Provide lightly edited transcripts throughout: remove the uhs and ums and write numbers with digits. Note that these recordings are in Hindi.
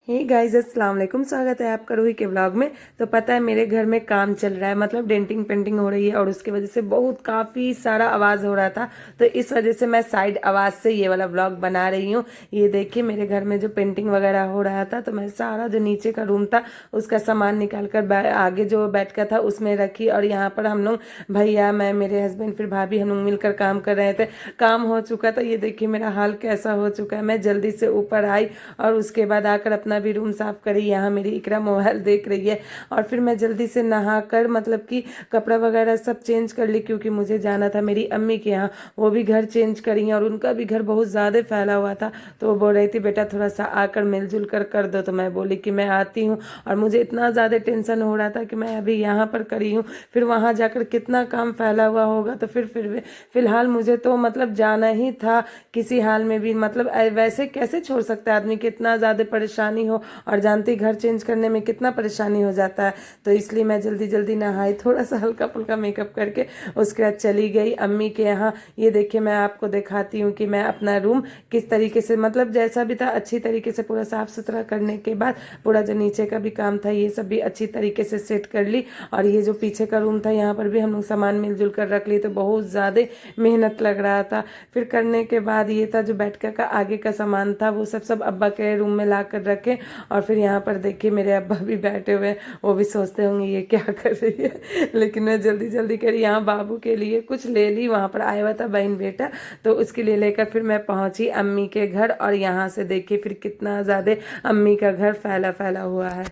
हे गाइस अस्सलाम वालेकुम। स्वागत है आपका रूही के व्लॉग में। तो पता है मेरे घर में काम चल रहा है, मतलब डेंटिंग पेंटिंग हो रही है और उसकी वजह से बहुत काफ़ी सारा आवाज़ हो रहा था। तो इस वजह से मैं साइड आवाज़ से ये वाला व्लॉग बना रही हूँ। ये देखिए मेरे घर में जो पेंटिंग वगैरह हो रहा था, तो मैं सारा जो नीचे का रूम था उसका सामान निकाल कर आगे जो बैठ का था उसमें रखी, और यहाँ पर हम लोग भैया, मैं, मेरे हस्बैंड, फिर भाभी, हम लोग मिलकर काम कर रहे थे। काम हो चुका था। ये देखिए मेरा हाल कैसा हो चुका है। मैं जल्दी से ऊपर आई और उसके बाद आकर अपना भी रूम साफ करी। यहाँ मेरी इकरा मोबाइल देख रही है और फिर मैं जल्दी से नहा कर मतलब कि कपड़ा वगैरह सब चेंज कर ली, क्योंकि मुझे जाना था मेरी अम्मी के यहाँ। वो भी घर चेंज करी हैं और उनका भी घर बहुत ज़्यादा फैला हुआ था। तो वो बोल रही थी बेटा थोड़ा सा आकर मिलजुल कर दो। तो मैं बोली कि मैं आती हूँ। और मुझे इतना ज़्यादा टेंशन हो रहा था कि मैं अभी यहाँ पर करी हूँ, फिर वहाँ जाकर कितना काम फैला हुआ होगा। तो फिर फिलहाल मुझे तो मतलब जाना ही था किसी हाल में भी। मतलब वैसे कैसे छोड़ सकता है आदमी, कितना ज़्यादा परेशानी हो, और जानती घर चेंज करने में कितना परेशानी हो जाता है। तो इसलिए मैं जल्दी जल्दी नहाई, थोड़ा सा हल्का फुल्का मेकअप करके उसके बाद चली गई अम्मी के यहाँ। ये देखिए मैं आपको दिखाती हूँ कि मैं अपना रूम किस तरीके से, मतलब जैसा भी था अच्छी तरीके से पूरा साफ सुथरा करने के बाद पूरा जो नीचे का भी काम था ये सब भी अच्छी तरीके से सेट कर ली। और ये जो पीछे का रूम था यहाँ पर भी हम लोग सामान मिलजुल कर रख ली। तो बहुत ज़्यादा मेहनत लग रहा था। फिर करने के बाद ये था जो बैठका का आगे का सामान था वो सब अब्बा के रूम में ला कर रखे। और फिर यहाँ पर देखिए मेरे अब्बा भी बैठे हुए हैं। वो भी सोचते होंगे ये क्या कर रही है, लेकिन मैं जल्दी जल्दी करी। यहाँ बाबू के लिए कुछ ले ली, वहाँ पर आया हुआ था बहन बेटा, तो उसके लिए लेकर फिर मैं पहुँची अम्मी के घर। और यहाँ से देखिए फिर कितना ज़्यादा अम्मी का घर फैला फैला हुआ है।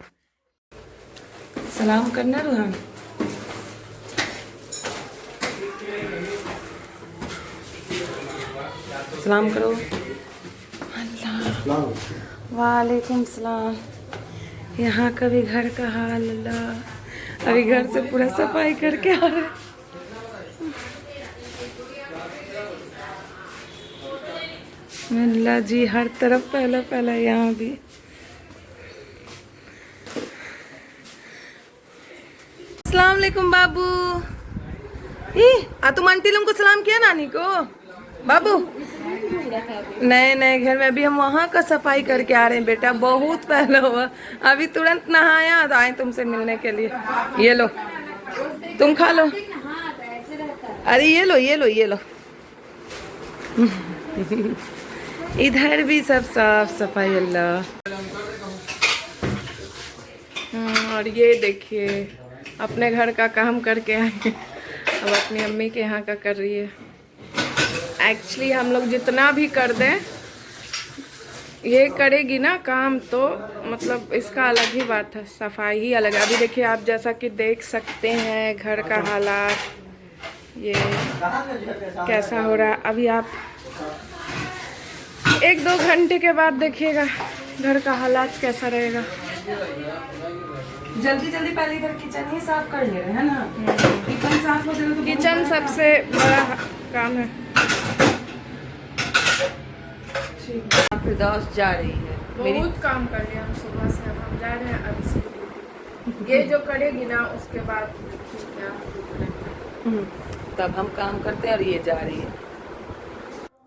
सलाम करना रूहान। सलाम करो। अल्लाह वालेकुम सलाम। यहाँ का भी घर का हाल अल्लाह, अभी घर से पूरा सफाई करके आ रहे। अल्लाह जी हर तरफ पहला पहला यहाँ भी। अस्सलाम वालेकुम बाबू। तुम आंटी लोगों को सलाम किया नानी को बाबू? नए नए घर में अभी हम वहाँ का सफाई करके आ रहे हैं बेटा, बहुत पहले हुआ। अभी तुरंत नहाया तो आए तुमसे मिलने के लिए। ये लो तुम खा लो। अरे ये लो ये लो ये लो। इधर भी सब साफ सफाई अल्लाह। और ये देखिए अपने घर का काम करके आए, अब अपनी अम्मी के यहाँ का कर रही है। एक्चुअली हम लोग जितना भी कर दें, ये करेगी ना काम तो मतलब इसका अलग ही बात है, सफाई ही अलग है। अभी देखिए आप जैसा कि देख सकते हैं घर का हालात ये कैसा हो रहा है। अभी आप 1-2 घंटे के बाद देखिएगा घर का हालात कैसा रहेगा। जल्दी जल्दी पहले इधर किचन ही साफ कर ले रहे हैं ना। किचन साफ हो जाए तो किचन सबसे बड़ा काम है। फिरदौस जा रही है, बहुत काम कर लिया हम सुबह से, अब हम जा रहे हैं। अब ये जो करेगी ना उसके बाद क्या तब हम काम करते हैं, और ये जा रही है।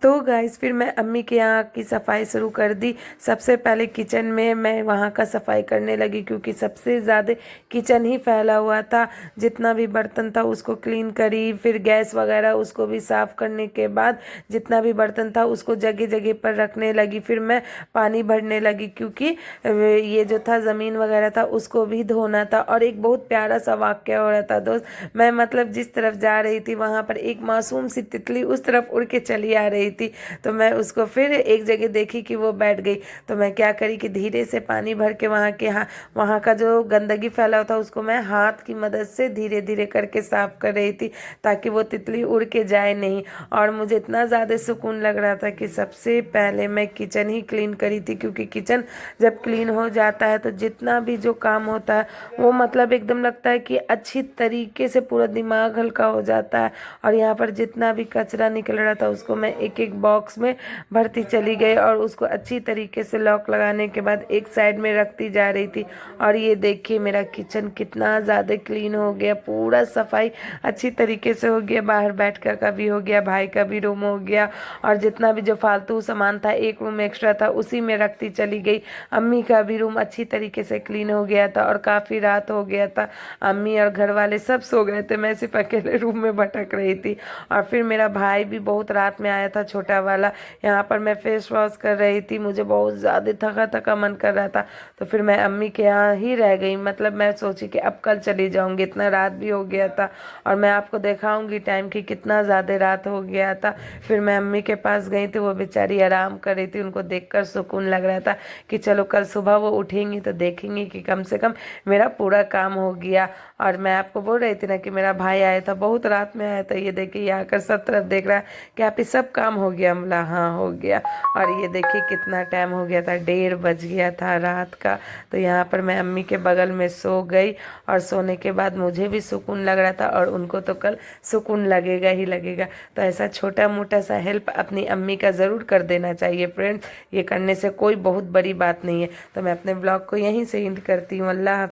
तो गाइस फिर मैं अम्मी के यहाँ की सफाई शुरू कर दी। सबसे पहले किचन में मैं वहाँ का सफाई करने लगी, क्योंकि सबसे ज़्यादा किचन ही फैला हुआ था। जितना भी बर्तन था उसको क्लीन करी, फिर गैस वगैरह उसको भी साफ़ करने के बाद जितना भी बर्तन था उसको जगह जगह पर रखने लगी। फिर मैं पानी भरने लगी, क्योंकि ये जो था ज़मीन वगैरह था उसको भी धोना था। और एक बहुत प्यारा सा वाक़या हो रहा था दोस्त। मैं मतलब जिस तरफ जा रही थी वहाँ पर एक मासूम सी तितली उस तरफ उड़ के चली आ रही थी। तो मैं उसको फिर एक जगह देखी कि वो बैठ गई। तो मैं क्या करी कि धीरे से पानी भर के वहाँ का जो गंदगी फैला हुआ था उसको मैं हाथ की मदद से धीरे धीरे करके साफ कर रही थी, ताकि वो तितली उड़ के जाए नहीं। और मुझे इतना ज़्यादा सुकून लग रहा था कि सबसे पहले मैं किचन ही क्लीन करी थी, क्योंकि किचन जब क्लीन हो जाता है तो जितना भी जो काम होता है वो मतलब एकदम लगता है कि अच्छी तरीके से पूरा दिमाग हल्का हो जाता है। और यहाँ पर जितना भी कचरा निकल रहा था उसको मैं एक एक एक बॉक्स में भरती चली गई और उसको अच्छी तरीके से लॉक लगाने के बाद एक साइड में रखती जा रही थी। और ये देखिए मेरा किचन कितना ज़्यादा क्लीन हो गया, पूरा सफाई अच्छी तरीके से हो गया। बाहर बैठकर का भी हो गया, भाई का भी रूम हो गया, और जितना भी जो फालतू सामान था एक रूम एक्स्ट्रा था उसी में रखती चली गई। अम्मी का भी रूम अच्छी तरीके से क्लीन हो गया था और काफ़ी रात हो गया था। अम्मी और घर वाले सब सो गए थे, मैं सिर्फ अकेले रूम में भटक रही थी। और फिर मेरा भाई भी बहुत रात में आया था, छोटा वाला। यहाँ पर मैं फेस वॉश कर रही थी, मुझे बहुत ज़्यादा थका थका मन कर रहा था, तो फिर मैं अम्मी के यहाँ ही रह गई। मतलब मैं सोची कि अब कल चली जाऊँगी, इतना रात भी हो गया था और मैं आपको दिखाऊंगी टाइम की कितना ज़्यादा रात हो गया था। फिर मैं अम्मी के पास गई थी, वो बेचारी आराम कर रही थी, उनको देखकर सुकून लग रहा था कि चलो कल सुबह वो उठेंगी तो देखेंगी कि कम से कम मेरा पूरा काम हो गया। और मैं आपको बोल रही थी ना कि मेरा भाई आया था, बहुत रात में आया था। ये देखिए ये आकर सब तरफ देख रहा है कि आप ही सब काम हो गया। बोला हाँ हो गया। और ये देखिए कितना टाइम हो गया था, 1:30 बज गया था रात का। तो यहाँ पर मैं अम्मी के बगल में सो गई और सोने के बाद मुझे भी सुकून लग रहा था और उनको तो कल सुकून लगेगा ही लगेगा। तो ऐसा छोटा मोटा सा हेल्प अपनी अम्मी का ज़रूर कर देना चाहिए फ्रेंड्स, ये करने से कोई बहुत बड़ी बात नहीं है। तो मैं अपने ब्लॉग को यहीं से एंड करती हूँ। अल्लाह।